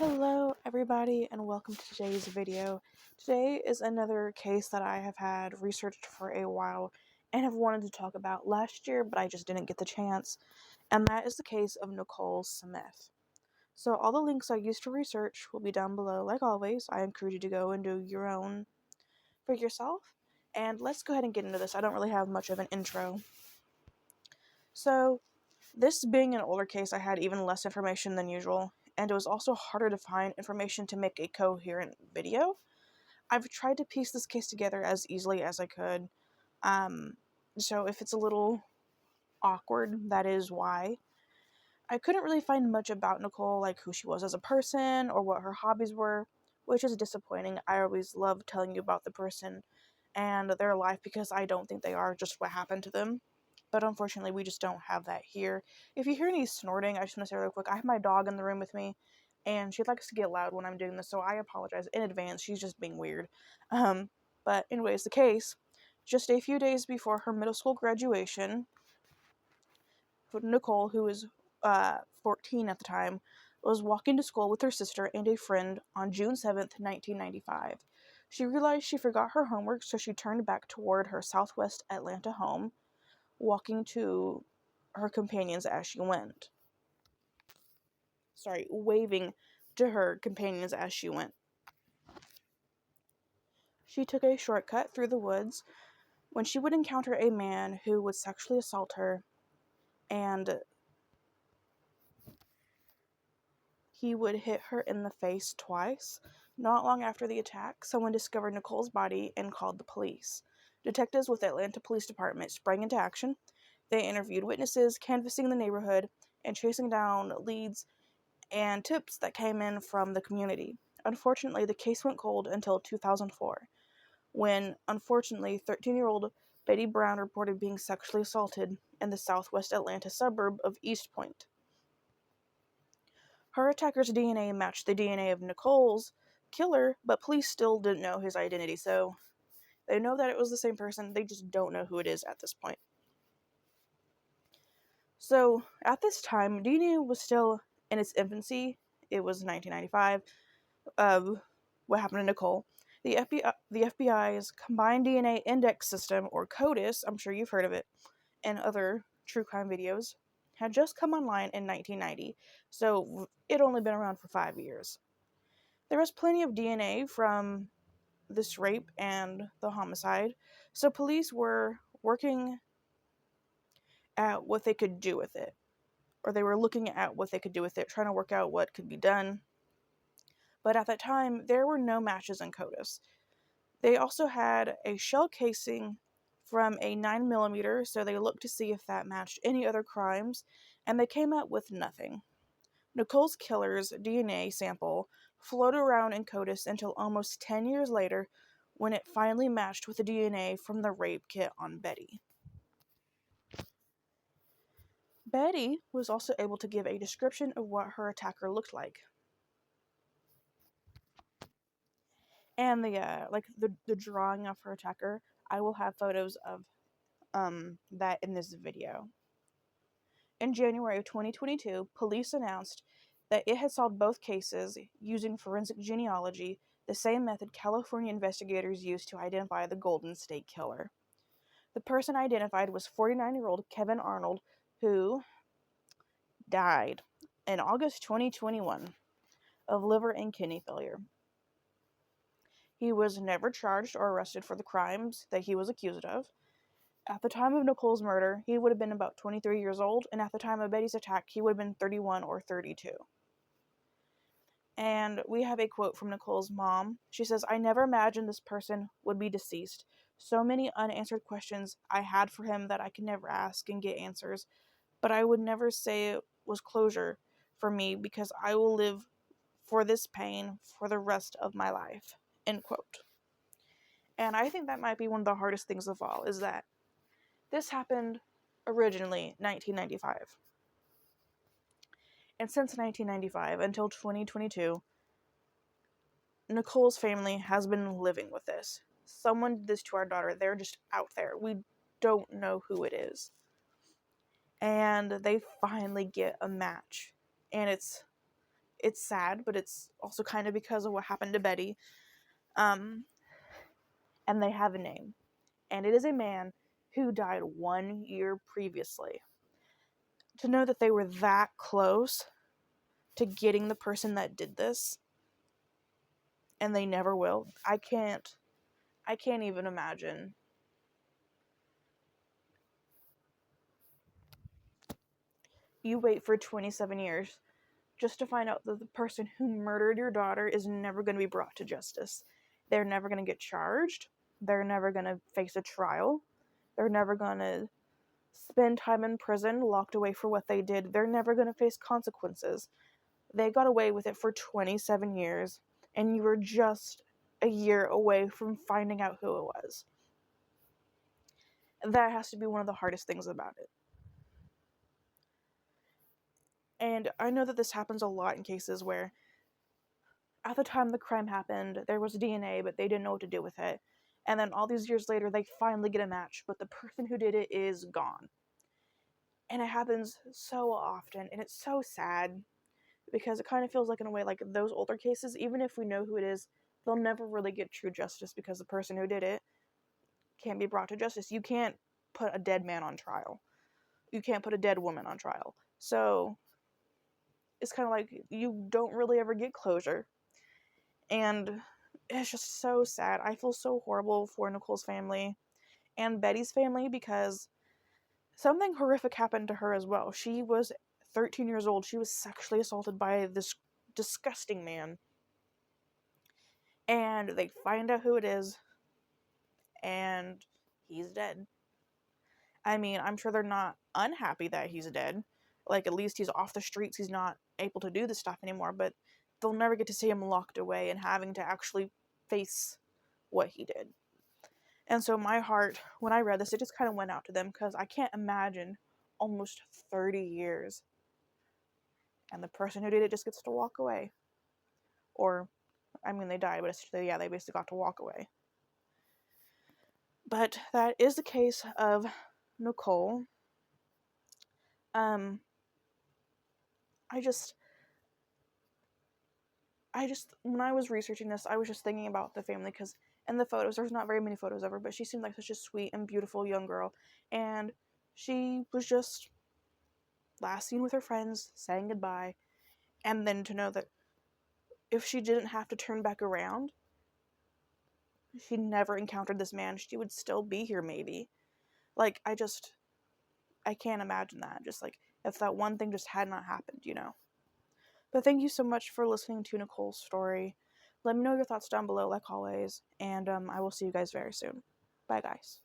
Hello everybody and welcome to today's video. Today is another case that I have had researched for a while and have wanted to talk about last year, but I just didn't get the chance, and that is the case of Nacole Smith. So all the links I used to research will be down below. Like always, I encourage you to go and do your own for yourself, and let's go ahead and get into this. I don't really have much of an intro. So this being an older case, I had even less information than usual, and it was also harder to find information to make a coherent video. I've tried to piece this case together as easily as I could, so if it's a little awkward, that is why. I couldn't really find much about Nacole, like who she was as a person or what her hobbies were, which is disappointing. I always love telling you about the person and their life because I don't think they are just what happened to them. But unfortunately, we just don't have that here. If you hear any snorting, I just want to say real quick, I have my dog in the room with me, and she likes to get loud when I'm doing this, so I apologize in advance. She's just being weird. But anyways, the case, just a few days before her middle school graduation, Nacole, who was 14 at the time, was walking to school with her sister and a friend on June 7th, 1995. She realized she forgot her homework, so she turned back toward her southwest Atlanta home, walking to her companions as she went. Waving to her companions as she went. She took a shortcut through the woods when she would encounter a man who would sexually assault her, and he would hit her in the face twice. Not long after the attack, someone discovered Nacole's body and called the police. Detectives with the Atlanta Police Department sprang into action. They interviewed witnesses, canvassing the neighborhood, and chasing down leads and tips that came in from the community. Unfortunately, the case went cold until 2004, when, unfortunately, 13-year-old Betty Brown reported being sexually assaulted in the southwest Atlanta suburb of East Point. Her attacker's DNA matched the DNA of Nacole's killer, but police still didn't know his identity, so they know that it was the same person, they just don't know who it is at this point. So, at this time, DNA was still in its infancy. It was 1995. What happened to Nacole. The FBI's Combined DNA Index System, or CODIS, I'm sure you've heard of it, and other true crime videos, had just come online in 1990, so it only been around for 5 years. There was plenty of DNA from this rape and the homicide, so police were working at what they could do with it, or they were looking at what they could do with it, trying to work out what could be done. But at that time, there were no matches in CODIS. They also had a shell casing from a 9mm, so they looked to see if that matched any other crimes, and they came out with nothing. Nacole's killer's DNA sample floated around in CODIS until almost 10 years later, when it finally matched with the DNA from the rape kit on Betty. Betty was also able to give a description of what her attacker looked like. And the drawing of her attacker, I will have photos of that in this video. In January of 2022, police announced that it had solved both cases using forensic genealogy, the same method California investigators used to identify the Golden State Killer. The person identified was 49-year-old Kevin Arnold, who died in August 2021 of liver and kidney failure. He was never charged or arrested for the crimes that he was accused of. At the time of Nacole's murder, he would have been about 23 years old, and at the time of Betty's attack, he would have been 31 or 32. And we have a quote from Nacole's mom. She says, "I never imagined this person would be deceased. So many unanswered questions I had for him that I could never ask and get answers. But I would never say it was closure for me because I will live for this pain for the rest of my life." End quote. And I think that might be one of the hardest things of all, is that this happened originally 1995. And since 1995 until 2022, Nacole's family has been living with this. Someone did this to our daughter. They're just out there. We don't know who it is. And they finally get a match. And it's sad, but it's also kind of because of what happened to Betty. And they have a name, and it is a man who died 1 year previously. To know that they were that close to getting the person that did this, and they never will, I can't even imagine. You wait for 27 years just to find out that the person who murdered your daughter is never going to be brought to justice. They're never going to get charged. They're never going to face a trial. They're never going to spend time in prison, locked away for what they did. They're never going to face consequences. They got away with it for 27 years, and you were just a year away from finding out who it was. That has to be one of the hardest things about it. And I know that this happens a lot in cases where at the time the crime happened, there was DNA, but they didn't know what to do with it. And then all these years later, they finally get a match, but the person who did it is gone. And it happens so often, and it's so sad, because it kind of feels like, in a way, like those older cases, even if we know who it is, they'll never really get true justice because the person who did it can't be brought to justice. You can't put a dead man on trial. You can't put a dead woman on trial. So it's kind of like you don't really ever get closure. And it's just so sad. I feel so horrible for Nacole's family and Betty's family, because something horrific happened to her as well. She was 13 years old. She was sexually assaulted by this disgusting man. And they find out who it is, and he's dead. I mean, I'm sure they're not unhappy that he's dead. Like, at least he's off the streets. He's not able to do this stuff anymore, but they'll never get to see him locked away and having to actually face what he did. And so my heart, when I read this, it just kind of went out to them, because I can't imagine almost 30 years and the person who did it just gets to walk away. Or, I mean, they died, but yeah, they basically got to walk away. But that is the case of Nacole. I just, when I was researching this, I was just thinking about the family, because in the photos, there's not very many photos of her, but she seemed like such a sweet and beautiful young girl, and she was just last seen with her friends, saying goodbye, and then to know that if she didn't have to turn back around, she never encountered this man, she would still be here, maybe. Like, I can't imagine that, just like, if that one thing just had not happened, you know. But thank you so much for listening to Nacole's story. Let me know your thoughts down below, like always, and I will see you guys very soon. Bye, guys.